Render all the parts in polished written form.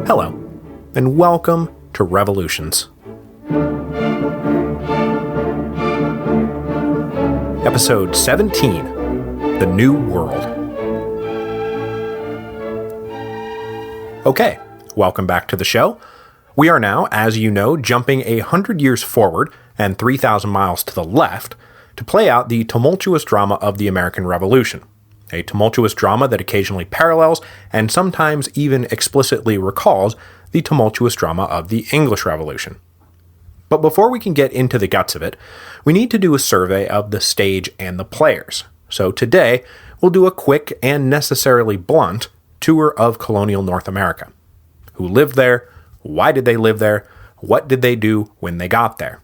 Hello, and welcome to Revolutions. Episode 17, The New World. Okay, welcome back to the show. We are now, as you know, jumping 100 years forward and 3,000 miles to the left to play out the tumultuous drama of the American Revolution. A tumultuous drama that occasionally parallels and sometimes even explicitly recalls the tumultuous drama of the English Revolution. But before we can get into the guts of it, we need to do a survey of the stage and the players. So today, we'll do a quick and necessarily blunt tour of colonial North America. Who lived there? Why did they live there? What did they do when they got there?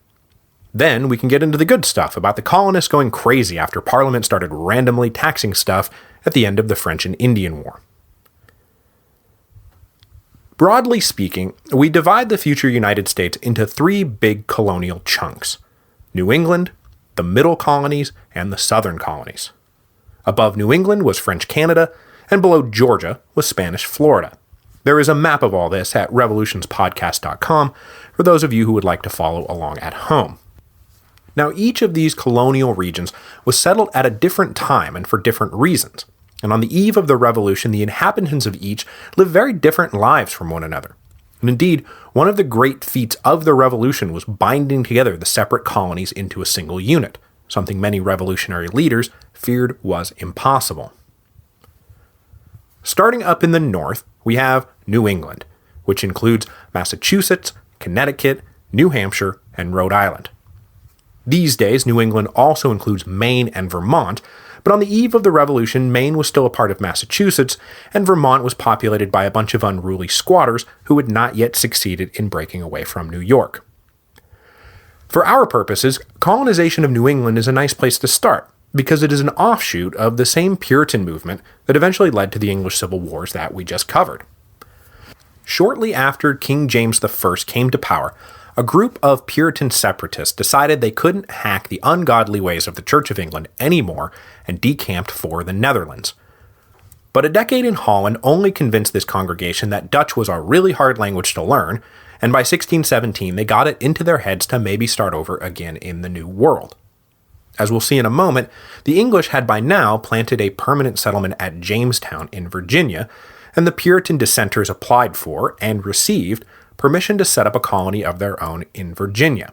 Then we can get into the good stuff about the colonists going crazy after Parliament started randomly taxing stuff at the end of the French and Indian War. Broadly speaking, we divide the future United States into three big colonial chunks: New England, the Middle Colonies, and the Southern Colonies. Above New England was French Canada, and below Georgia was Spanish Florida. There is a map of all this at revolutionspodcast.com for those of you who would like to follow along at home. Now, each of these colonial regions was settled at a different time and for different reasons, and on the eve of the Revolution, the inhabitants of each lived very different lives from one another. And indeed, one of the great feats of the Revolution was binding together the separate colonies into a single unit, something many revolutionary leaders feared was impossible. Starting up in the north, we have New England, which includes Massachusetts, Connecticut, New Hampshire, and Rhode Island. These days, New England also includes Maine and Vermont, but on the eve of the Revolution, Maine was still a part of Massachusetts, and Vermont was populated by a bunch of unruly squatters who had not yet succeeded in breaking away from New York. For our purposes, colonization of New England is a nice place to start, because it is an offshoot of the same Puritan movement that eventually led to the English Civil Wars that we just covered. Shortly after King James I came to power, a group of Puritan separatists decided they couldn't hack the ungodly ways of the Church of England anymore and decamped for the Netherlands. But a decade in Holland only convinced this congregation that Dutch was a really hard language to learn, and by 1617 they got it into their heads to maybe start over again in the New World. As we'll see in a moment, the English had by now planted a permanent settlement at Jamestown in Virginia, and the Puritan dissenters applied for, and received, permission to set up a colony of their own in Virginia.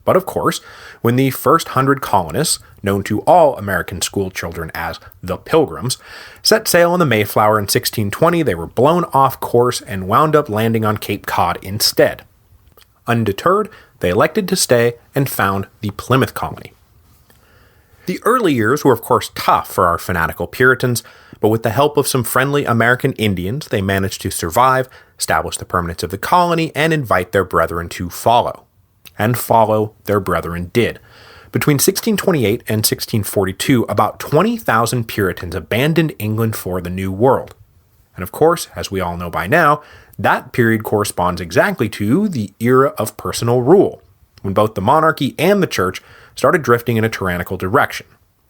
But of course, when the first 100 colonists, known to all American school children as the Pilgrims, set sail on the Mayflower in 1620, they were blown off course and wound up landing on Cape Cod instead. Undeterred, they elected to stay and found the Plymouth Colony. The early years were of course tough for our fanatical Puritans, but with the help of some friendly American Indians, they managed to survive, establish the permanence of the colony, and invite their brethren to follow. And follow their brethren did. Between 1628 and 1642, about 20,000 Puritans abandoned England for the New World. And of course, as we all know by now, that period corresponds exactly to the era of personal rule, when both the monarchy and the church started drifting in a tyrannical direction,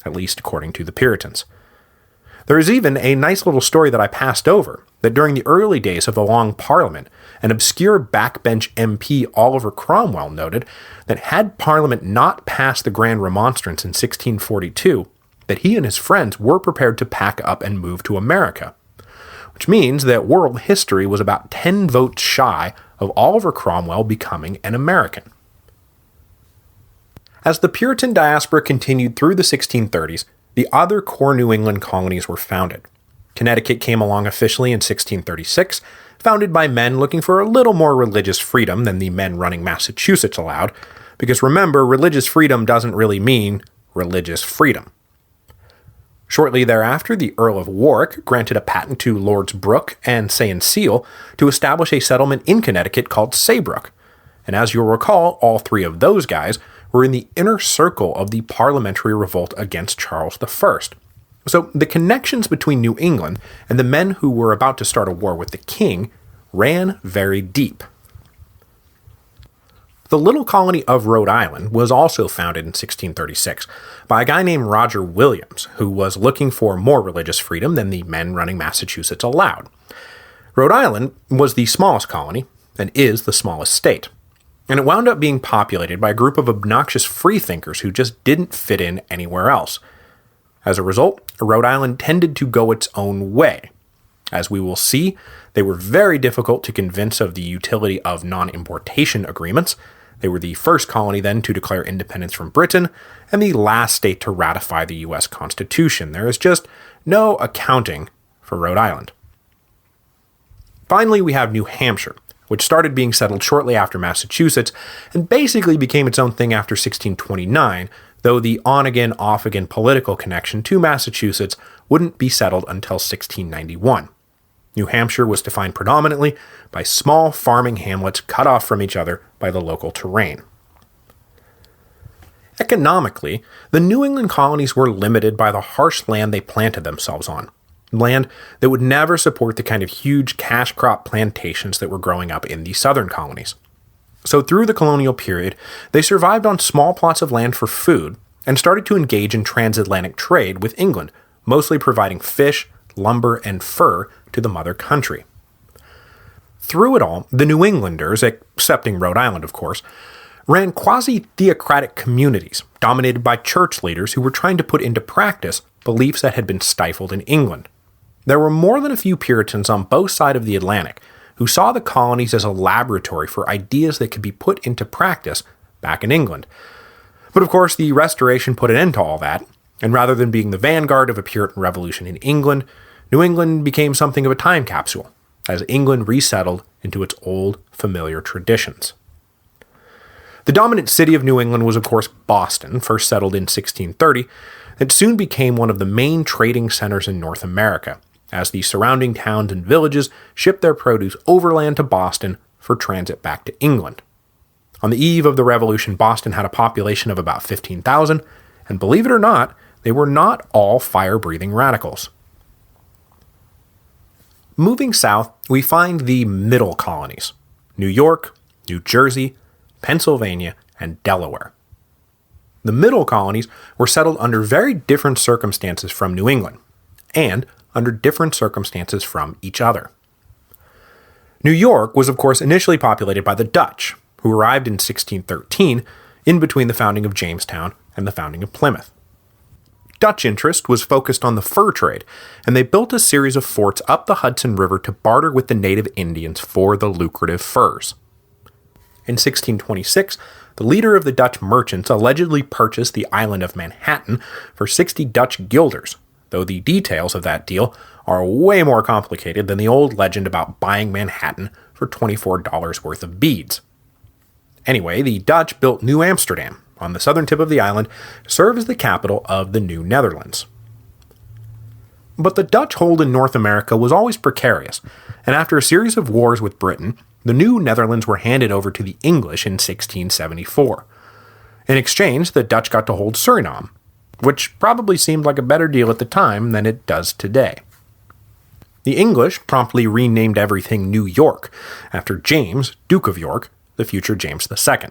at least according to the Puritans. There is even a nice little story that I passed over, that during the early days of the Long Parliament, an obscure backbench MP Oliver Cromwell noted that had Parliament not passed the Grand Remonstrance in 1642, that he and his friends were prepared to pack up and move to America, which means that world history was about 10 votes shy of Oliver Cromwell becoming an American. As the Puritan diaspora continued through the 1630s, the other core New England colonies were founded. Connecticut came along officially in 1636, founded by men looking for a little more religious freedom than the men running Massachusetts allowed, because remember, religious freedom doesn't really mean religious freedom. Shortly thereafter, the Earl of Warwick granted a patent to Lords Brooke and Say and Seal to establish a settlement in Connecticut called Saybrook, and as you'll recall, all three of those guys were in the inner circle of the parliamentary revolt against Charles I. So the connections between New England and the men who were about to start a war with the king ran very deep. The little colony of Rhode Island was also founded in 1636 by a guy named Roger Williams, who was looking for more religious freedom than the men running Massachusetts allowed. Rhode Island was the smallest colony, and is the smallest state, and it wound up being populated by a group of obnoxious freethinkers who just didn't fit in anywhere else. As a result, Rhode Island tended to go its own way. As we will see, they were very difficult to convince of the utility of non-importation agreements. They were the first colony then to declare independence from Britain, and the last state to ratify the U.S. Constitution. There is just no accounting for Rhode Island. Finally, we have New Hampshire, which started being settled shortly after Massachusetts, and basically became its own thing after 1629, though the on-again, off-again political connection to Massachusetts wouldn't be settled until 1691. New Hampshire was defined predominantly by small farming hamlets cut off from each other by the local terrain. Economically, the New England colonies were limited by the harsh land they planted themselves on, land that would never support the kind of huge cash crop plantations that were growing up in the southern colonies. So through the colonial period, they survived on small plots of land for food and started to engage in transatlantic trade with England, mostly providing fish, lumber, and fur to the mother country. Through it all, the New Englanders, excepting Rhode Island of course, ran quasi-theocratic communities dominated by church leaders who were trying to put into practice beliefs that had been stifled in England. There were more than a few Puritans on both sides of the Atlantic who saw the colonies as a laboratory for ideas that could be put into practice back in England. But of course, the Restoration put an end to all that, and rather than being the vanguard of a Puritan revolution in England, New England became something of a time capsule, as England resettled into its old, familiar traditions. The dominant city of New England was, of course, Boston, first settled in 1630, and soon became one of the main trading centers in North America, as the surrounding towns and villages shipped their produce overland to Boston for transit back to England. On the eve of the Revolution, Boston had a population of about 15,000, and believe it or not, they were not all fire-breathing radicals. Moving south, we find the middle colonies: New York, New Jersey, Pennsylvania, and Delaware. The middle colonies were settled under very different circumstances from New England, and under different circumstances from each other. New York was of course initially populated by the Dutch, who arrived in 1613, in between the founding of Jamestown and the founding of Plymouth. Dutch interest was focused on the fur trade, and they built a series of forts up the Hudson River to barter with the native Indians for the lucrative furs. In 1626, the leader of the Dutch merchants allegedly purchased the island of Manhattan for 60 Dutch guilders, though the details of that deal are way more complicated than the old legend about buying Manhattan for $24 worth of beads. Anyway, the Dutch built New Amsterdam, on the southern tip of the island, to serve as the capital of the New Netherlands. But the Dutch hold in North America was always precarious, and after a series of wars with Britain, the New Netherlands were handed over to the English in 1674. In exchange, the Dutch got to hold Suriname, which probably seemed like a better deal at the time than it does today. The English promptly renamed everything New York, after James, Duke of York, the future James II.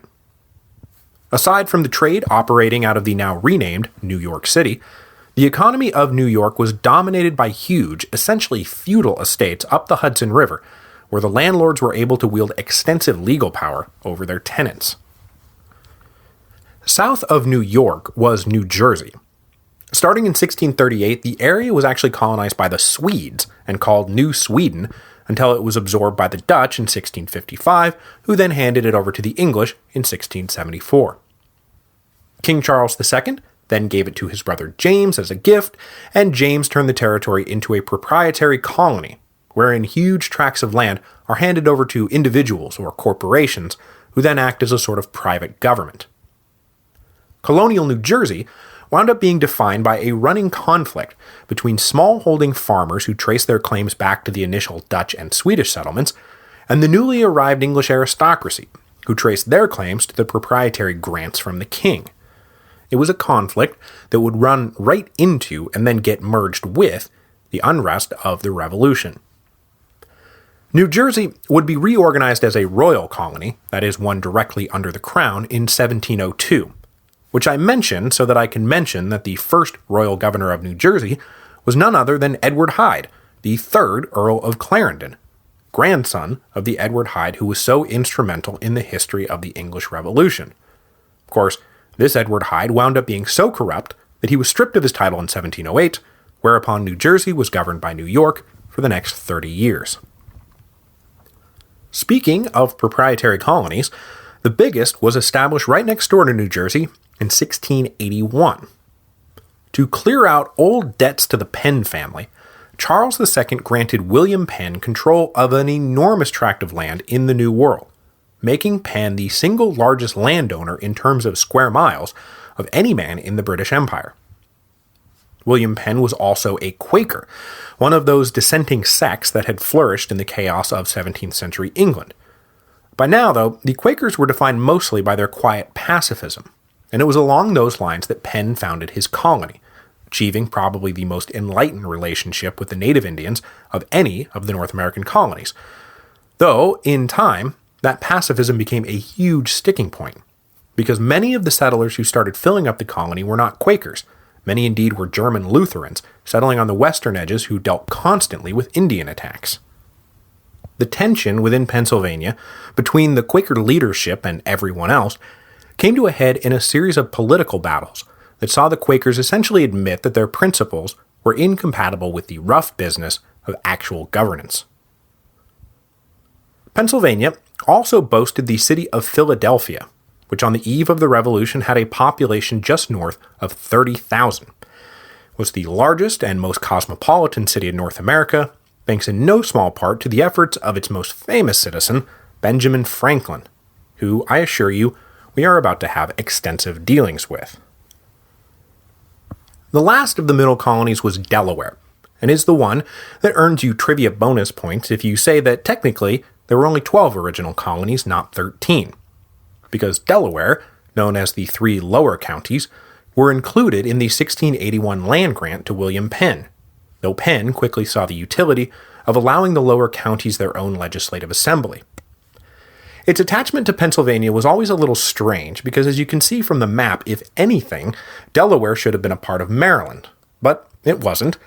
Aside from the trade operating out of the now renamed New York City, the economy of New York was dominated by huge, essentially feudal estates up the Hudson River, where the landlords were able to wield extensive legal power over their tenants. South of New York was New Jersey. Starting in 1638, the area was actually colonized by the Swedes and called New Sweden until it was absorbed by the Dutch in 1655, who then handed it over to the English in 1674. King Charles II then gave it to his brother James as a gift, and James turned the territory into a proprietary colony, wherein huge tracts of land are handed over to individuals or corporations, who then act as a sort of private government. Colonial New Jersey wound up being defined by a running conflict between small-holding farmers who traced their claims back to the initial Dutch and Swedish settlements, and the newly arrived English aristocracy, who traced their claims to the proprietary grants from the king. It was a conflict that would run right into and then get merged with the unrest of the Revolution. New Jersey would be reorganized as a royal colony, that is, one directly under the crown, in 1702, which I mention so that I can mention that the first royal governor of New Jersey was none other than Edward Hyde, the third Earl of Clarendon, grandson of the Edward Hyde who was so instrumental in the history of the English Revolution. Of course, this Edward Hyde wound up being so corrupt that he was stripped of his title in 1708, whereupon New Jersey was governed by New York for the next 30 years. Speaking of proprietary colonies, the biggest was established right next door to New Jersey in 1681. To clear out old debts to the Penn family, Charles II granted William Penn control of an enormous tract of land in the New World, making Penn the single largest landowner in terms of square miles of any man in the British Empire. William Penn was also a Quaker, one of those dissenting sects that had flourished in the chaos of 17th century England. By now, though, the Quakers were defined mostly by their quiet pacifism, and it was along those lines that Penn founded his colony, achieving probably the most enlightened relationship with the native Indians of any of the North American colonies. Though, in time, that pacifism became a huge sticking point, because many of the settlers who started filling up the colony were not Quakers. Many indeed were German Lutherans, settling on the western edges who dealt constantly with Indian attacks. The tension within Pennsylvania, between the Quaker leadership and everyone else, came to a head in a series of political battles that saw the Quakers essentially admit that their principles were incompatible with the rough business of actual governance. Pennsylvania also boasted the city of Philadelphia, which on the eve of the Revolution had a population just north of 30,000, was the largest and most cosmopolitan city in North America, thanks in no small part to the efforts of its most famous citizen, Benjamin Franklin, who, I assure you, we are about to have extensive dealings with. The last of the middle colonies was Delaware, and is the one that earns you trivia bonus points if you say that technically there were only 12 original colonies, not 13. Because Delaware, known as the three lower counties, were included in the 1681 land grant to William Penn, though Penn quickly saw the utility of allowing the lower counties their own legislative assembly. Its attachment to Pennsylvania was always a little strange because, as you can see from the map, if anything, Delaware should have been a part of Maryland, but it wasn't,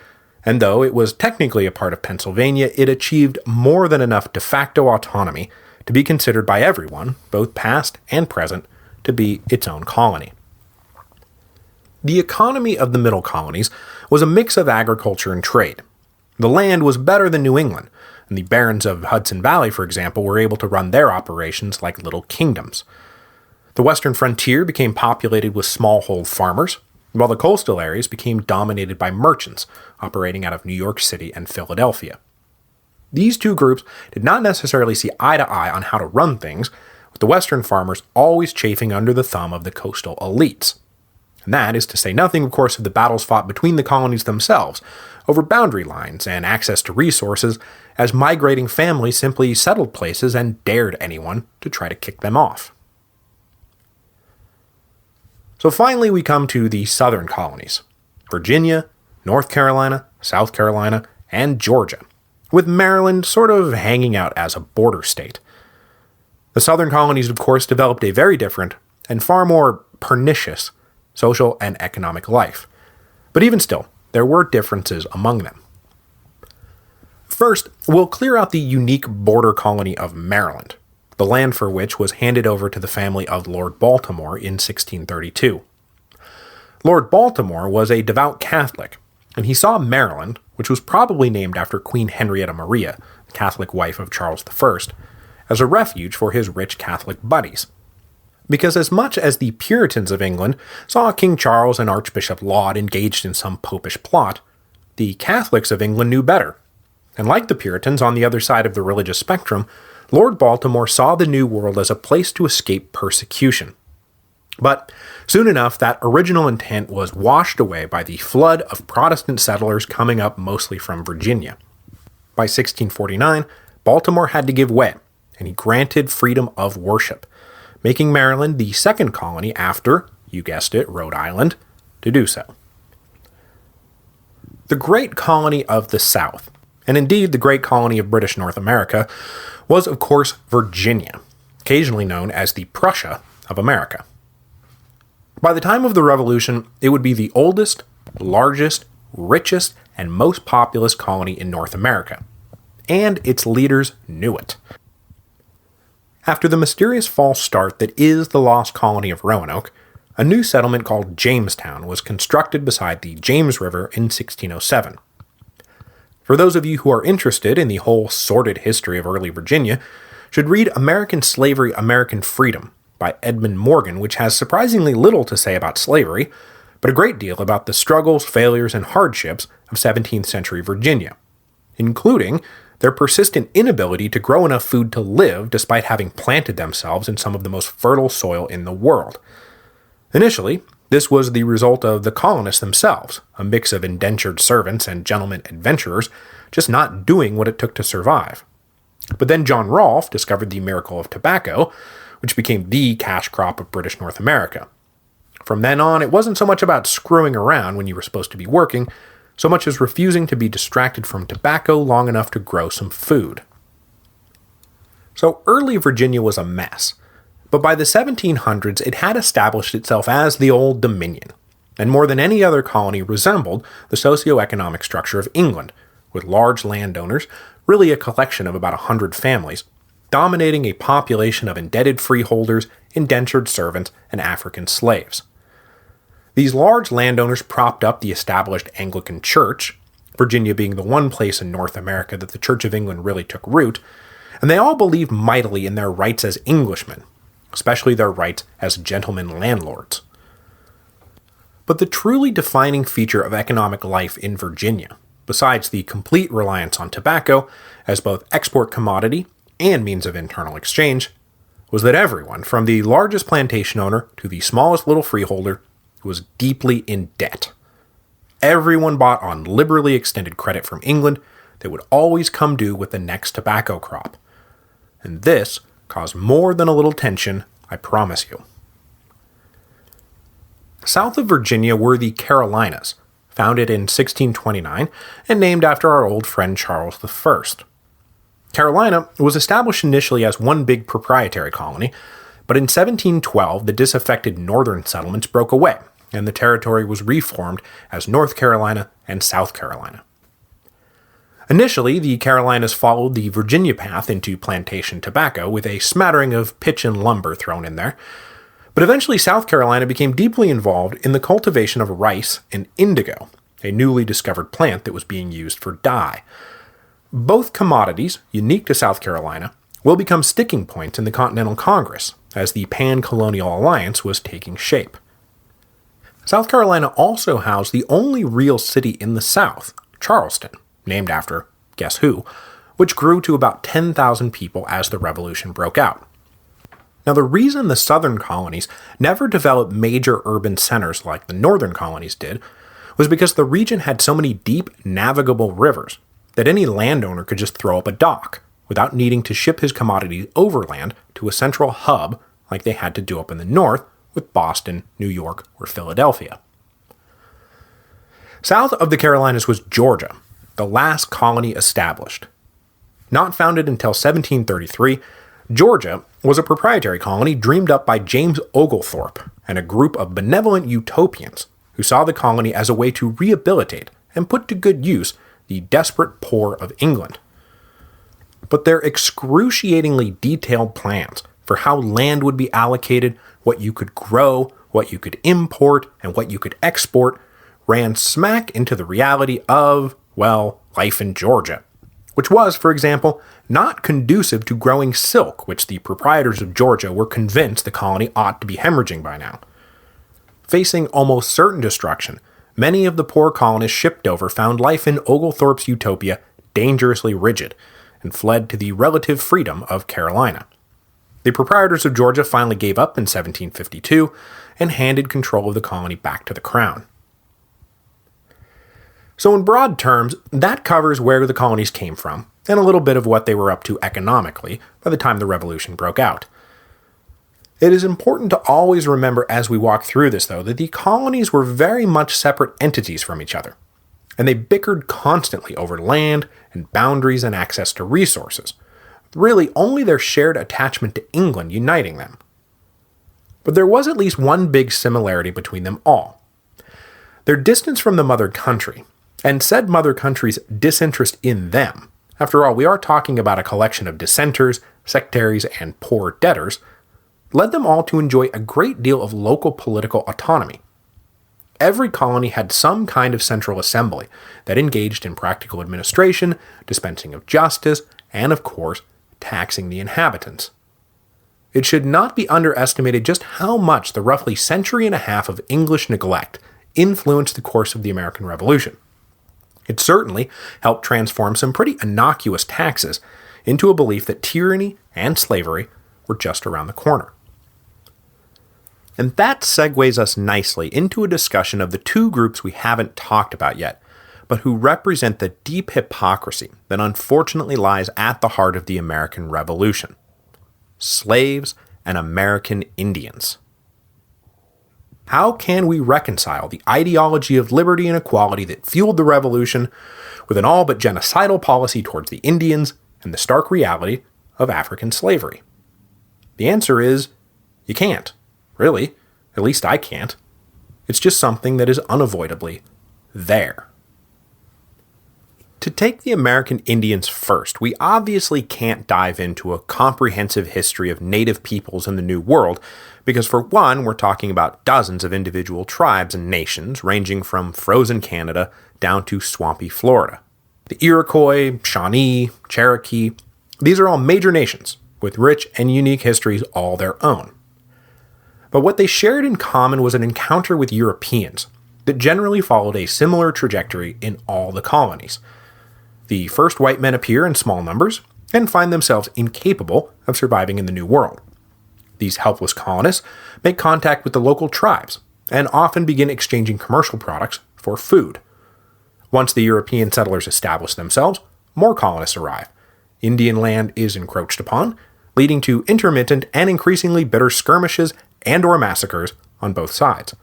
and though it was technically a part of Pennsylvania, it achieved more than enough de facto autonomy to be considered by everyone, both past and present, to be its own colony. The economy of the middle colonies was a mix of agriculture and trade. The land was better than New England, and the barons of Hudson Valley, for example, were able to run their operations like little kingdoms. The western frontier became populated with smallhold farmers, while the coastal areas became dominated by merchants operating out of New York City and Philadelphia. These two groups did not necessarily see eye to eye on how to run things, with the western farmers always chafing under the thumb of the coastal elites. And that is to say nothing, of course, of the battles fought between the colonies themselves, over boundary lines and access to resources, as migrating families simply settled places and dared anyone to try to kick them off. So finally we come to the southern colonies: Virginia, North Carolina, South Carolina, and Georgia, with Maryland sort of hanging out as a border state. The southern colonies, of course, developed a very different and far more pernicious social and economic life. But even still, there were differences among them. First, we'll clear out the unique border colony of Maryland, the land for which was handed over to the family of Lord Baltimore in 1632. Lord Baltimore was a devout Catholic, and he saw Maryland, which was probably named after Queen Henrietta Maria, the Catholic wife of Charles I, as a refuge for his rich Catholic buddies. Because as much as the Puritans of England saw King Charles and Archbishop Laud engaged in some popish plot, the Catholics of England knew better. And like the Puritans on the other side of the religious spectrum, Lord Baltimore saw the New World as a place to escape persecution. But soon enough, that original intent was washed away by the flood of Protestant settlers coming up mostly from Virginia. By 1649, Baltimore had to give way, and he granted freedom of worship, making Maryland the second colony after, you guessed it, Rhode Island, to do so. The great colony of the South And indeed, the great colony of British North America was, of course, Virginia, occasionally known as the Prussia of America. By the time of the Revolution, it would be the oldest, largest, richest, and most populous colony in North America, and its leaders knew it. After the mysterious false start that is the lost colony of Roanoke, a new settlement called Jamestown was constructed beside the James River in 1607. For those of you who are interested in the whole sordid history of early Virginia, should read American Slavery, American Freedom by Edmund Morgan, which has surprisingly little to say about slavery, but a great deal about the struggles, failures, and hardships of 17th century Virginia, including their persistent inability to grow enough food to live despite having planted themselves in some of the most fertile soil in the world. Initially, this was the result of the colonists themselves, a mix of indentured servants and gentlemen adventurers, just not doing what it took to survive. But then John Rolfe discovered the miracle of tobacco, which became the cash crop of British North America. From then on, it wasn't so much about screwing around when you were supposed to be working, so much as refusing to be distracted from tobacco long enough to grow some food. So early Virginia was a mess, but by the 1700s it had established itself as the Old Dominion, and more than any other colony resembled the socioeconomic structure of England, with large landowners, really a collection of about 100 families, dominating a population of indebted freeholders, indentured servants, and African slaves. These large landowners propped up the established Anglican Church, Virginia being the one place in North America that the Church of England really took root, and they all believed mightily in their rights as Englishmen, especially their rights as gentlemen landlords. But the truly defining feature of economic life in Virginia, besides the complete reliance on tobacco as both export commodity and means of internal exchange, was that everyone, from the largest plantation owner to the smallest little freeholder, was deeply in debt. Everyone bought on liberally extended credit from England that would always come due with the next tobacco crop. And this caused more than a little tension, I promise you. South of Virginia were the Carolinas, founded in 1629 and named after our old friend Charles I. Carolina was established initially as one big proprietary colony, but in 1712 the disaffected northern settlements broke away, and the territory was reformed as North Carolina and South Carolina. Initially, the Carolinas followed the Virginia path into plantation tobacco, with a smattering of pitch and lumber thrown in there, but eventually South Carolina became deeply involved in the cultivation of rice and indigo, a newly discovered plant that was being used for dye. Both commodities, unique to South Carolina, will become sticking points in the Continental Congress, as the Pan-Colonial Alliance was taking shape. South Carolina also housed the only real city in the South, Charleston, named after, guess who, which grew to about 10,000 people as the Revolution broke out. Now, the reason the southern colonies never developed major urban centers like the northern colonies did was because the region had so many deep, navigable rivers that any landowner could just throw up a dock without needing to ship his commodities overland to a central hub like they had to do up in the north with Boston, New York, or Philadelphia. South of the Carolinas was Georgia, the last colony established. Not founded until 1733, Georgia was a proprietary colony dreamed up by James Oglethorpe and a group of benevolent utopians who saw the colony as a way to rehabilitate and put to good use the desperate poor of England. But their excruciatingly detailed plans for how land would be allocated, what you could grow, what you could import, and what you could export ran smack into the reality of, well, life in Georgia, which was, for example, not conducive to growing silk, which the proprietors of Georgia were convinced the colony ought to be hemorrhaging by now. Facing almost certain destruction, many of the poor colonists shipped over found life in Oglethorpe's utopia dangerously rigid and fled to the relative freedom of Carolina. The proprietors of Georgia finally gave up in 1752 and handed control of the colony back to the crown. So in broad terms, that covers where the colonies came from, and a little bit of what they were up to economically by the time the Revolution broke out. It is important to always remember as we walk through this, though, that the colonies were very much separate entities from each other. and they bickered constantly over land and boundaries and access to resources, really only their shared attachment to England uniting them. But there was at least one big similarity between them all: their distance from the mother country, and said mother country's disinterest in them. After all, we are talking about a collection of dissenters, sectaries, and poor debtors, led them all to enjoy a great deal of local political autonomy. Every colony had some kind of central assembly that engaged in practical administration, dispensing of justice, and of course, taxing the inhabitants. It should not be underestimated just how much the roughly century and a half of English neglect influenced the course of the American Revolution. It certainly helped transform some pretty innocuous taxes into a belief that tyranny and slavery were just around the corner. And that segues us nicely into a discussion of the two groups we haven't talked about yet, but who represent the deep hypocrisy that unfortunately lies at the heart of the American Revolution: slaves and American Indians. How can we reconcile the ideology of liberty and equality that fueled the Revolution with an all but genocidal policy towards the Indians and the stark reality of African slavery? The answer is, you can't. Really. At least I can't. It's just something that is unavoidably there. To take the American Indians first, we obviously can't dive into a comprehensive history of native peoples in the New World, because for one, we're talking about dozens of individual tribes and nations, ranging from frozen Canada down to swampy Florida. The Iroquois, Shawnee, Cherokee, these are all major nations, with rich and unique histories all their own. But what they shared in common was an encounter with Europeans that generally followed a similar trajectory in all the colonies. The first white men appear in small numbers and find themselves incapable of surviving in the New World. These helpless colonists make contact with the local tribes and often begin exchanging commercial products for food. Once the European settlers establish themselves, more colonists arrive. Indian land is encroached upon, leading to intermittent and increasingly bitter skirmishes and/or massacres on both sides.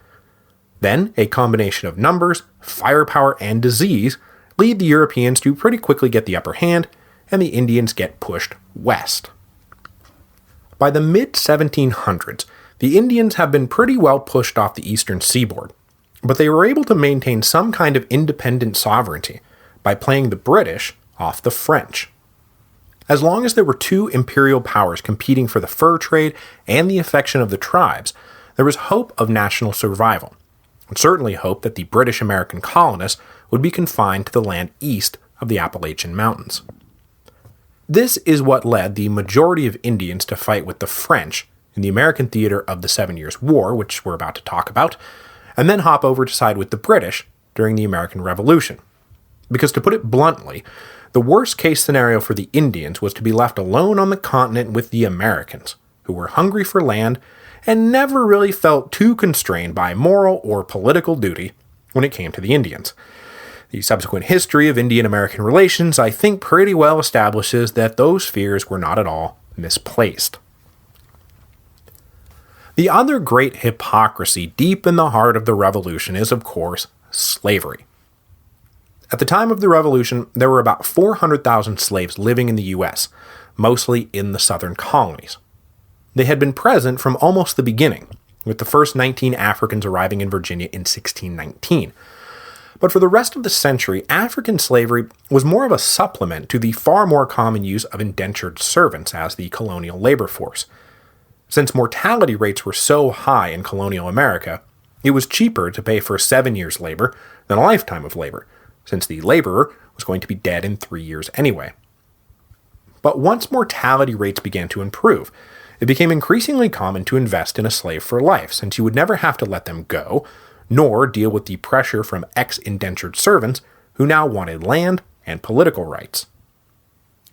Then, a combination of numbers, firepower, and disease lead the Europeans to pretty quickly get the upper hand, and the Indians get pushed west. By the mid-1700s, the Indians have been pretty well pushed off the eastern seaboard, but they were able to maintain some kind of independent sovereignty by playing the British off the French. As long as there were two imperial powers competing for the fur trade and the affection of the tribes, there was hope of national survival, and certainly hope that the British-American colonists would be confined to the land east of the Appalachian Mountains. This is what led the majority of Indians to fight with the French in the American theater of the 7 Years' War, which we're about to talk about, and then hop over to side with the British during the American Revolution. Because to put it bluntly, the worst-case scenario for the Indians was to be left alone on the continent with the Americans, who were hungry for land and never really felt too constrained by moral or political duty when it came to the Indians. The subsequent history of Indian-American relations, I think, pretty well establishes that those fears were not at all misplaced. The other great hypocrisy deep in the heart of the Revolution is, of course, slavery. At the time of the Revolution, there were about 400,000 slaves living in the U.S., mostly in the southern colonies. They had been present from almost the beginning, with the first 19 Africans arriving in Virginia in 1619. But for the rest of the century, African slavery was more of a supplement to the far more common use of indentured servants as the colonial labor force. Since mortality rates were so high in colonial America, it was cheaper to pay for 7 years' labor than a lifetime of labor, since the laborer was going to be dead in 3 years anyway. But once mortality rates began to improve, it became increasingly common to invest in a slave for life, since you would never have to let them go, nor deal with the pressure from ex-indentured servants who now wanted land and political rights.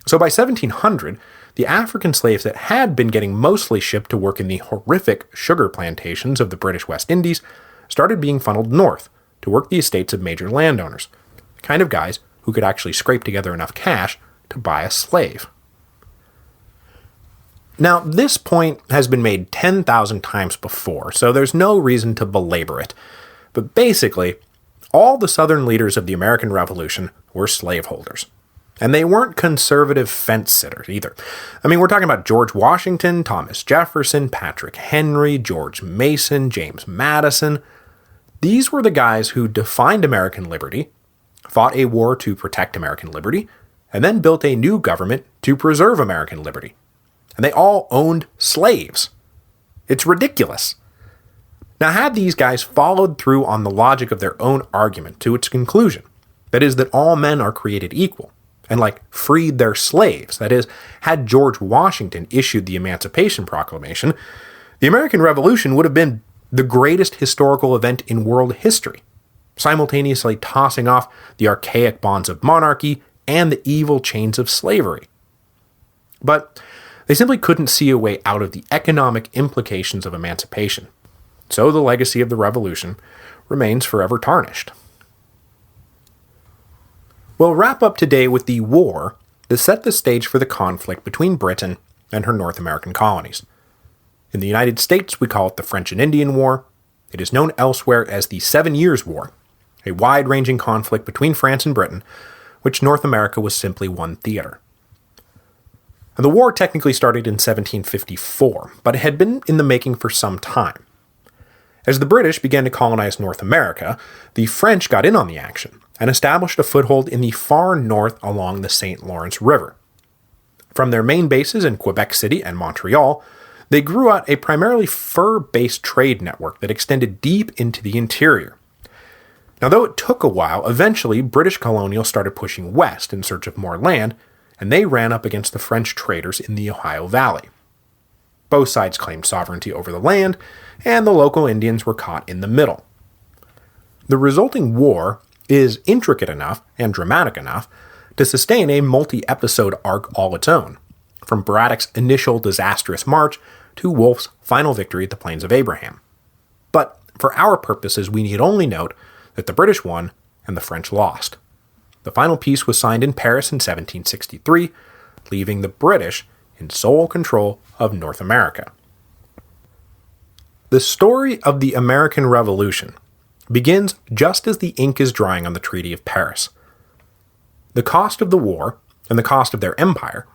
So by 1700, the African slaves that had been getting mostly shipped to work in the horrific sugar plantations of the British West Indies started being funneled north to work the estates of major landowners, the kind of guys who could actually scrape together enough cash to buy a slave. Now, this point has been made 10,000 times before, so there's no reason to belabor it. But basically, all the Southern leaders of the American Revolution were slaveholders. And they weren't conservative fence-sitters either. I mean, we're talking about George Washington, Thomas Jefferson, Patrick Henry, George Mason, James Madison. These were the guys who defined American liberty, fought a war to protect American liberty, and then built a new government to preserve American liberty. And they all owned slaves. It's ridiculous. Now, had these guys followed through on the logic of their own argument to its conclusion, that is, that all men are created equal, and freed their slaves, that is, had George Washington issued the Emancipation Proclamation, the American Revolution would have been the greatest historical event in world history, simultaneously tossing off the archaic bonds of monarchy and the evil chains of slavery. But they simply couldn't see a way out of the economic implications of emancipation, so the legacy of the Revolution remains forever tarnished. We'll wrap up today with the war that set the stage for the conflict between Britain and her North American colonies. In the United States, we call it the French and Indian War. It is known elsewhere as the 7 Years' War, a wide-ranging conflict between France and Britain, which North America was simply one theater. And the war technically started in 1754, but it had been in the making for some time. As the British began to colonize North America, the French got in on the action and established a foothold in the far north along the St. Lawrence River. From their main bases in Quebec City and Montreal, they grew out a primarily fur-based trade network that extended deep into the interior. Now, though it took a while, eventually British colonials started pushing west in search of more land, and they ran up against the French traders in the Ohio Valley. Both sides claimed sovereignty over the land, and the local Indians were caught in the middle. The resulting war is intricate enough and dramatic enough to sustain a multi-episode arc all its own, from Braddock's initial disastrous march to Wolfe's final victory at the Plains of Abraham. But for our purposes, we need only note that the British won and the French lost. The final peace was signed in Paris in 1763, leaving the British in sole control of North America. The story of the American Revolution begins just as the ink is drying on the Treaty of Paris. The cost of the war, and the cost of their empire,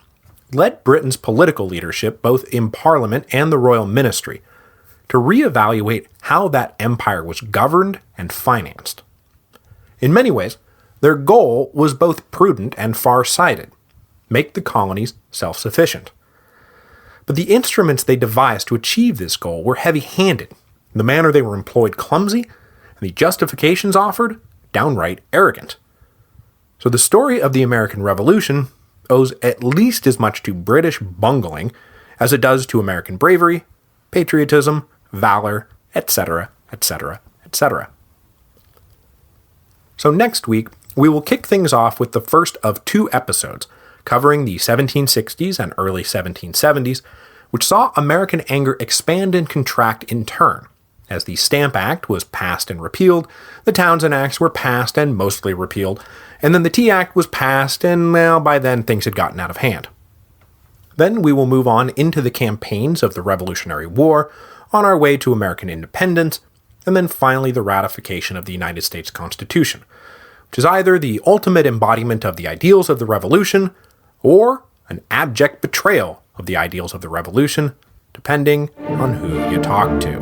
led Britain's political leadership, both in Parliament and the royal ministry, to reevaluate how that empire was governed and financed. In many ways, their goal was both prudent and far-sighted: make the colonies self-sufficient. But the instruments they devised to achieve this goal were heavy-handed, the manner they were employed clumsy, and the justifications offered downright arrogant. So the story of the American Revolution owes at least as much to British bungling as it does to American bravery, patriotism, valor, etc., etc., etc. So next week, we will kick things off with the first of 2 episodes covering the 1760s and early 1770s, which saw American anger expand and contract in turn. As the Stamp Act was passed and repealed, the Townshend Acts were passed and mostly repealed, and then the Tea Act was passed, and well, by then things had gotten out of hand. Then we will move on into the campaigns of the Revolutionary War, on our way to American independence, and then finally the ratification of the United States Constitution, which is either the ultimate embodiment of the ideals of the Revolution, or an abject betrayal of the ideals of the Revolution, depending on who you talk to.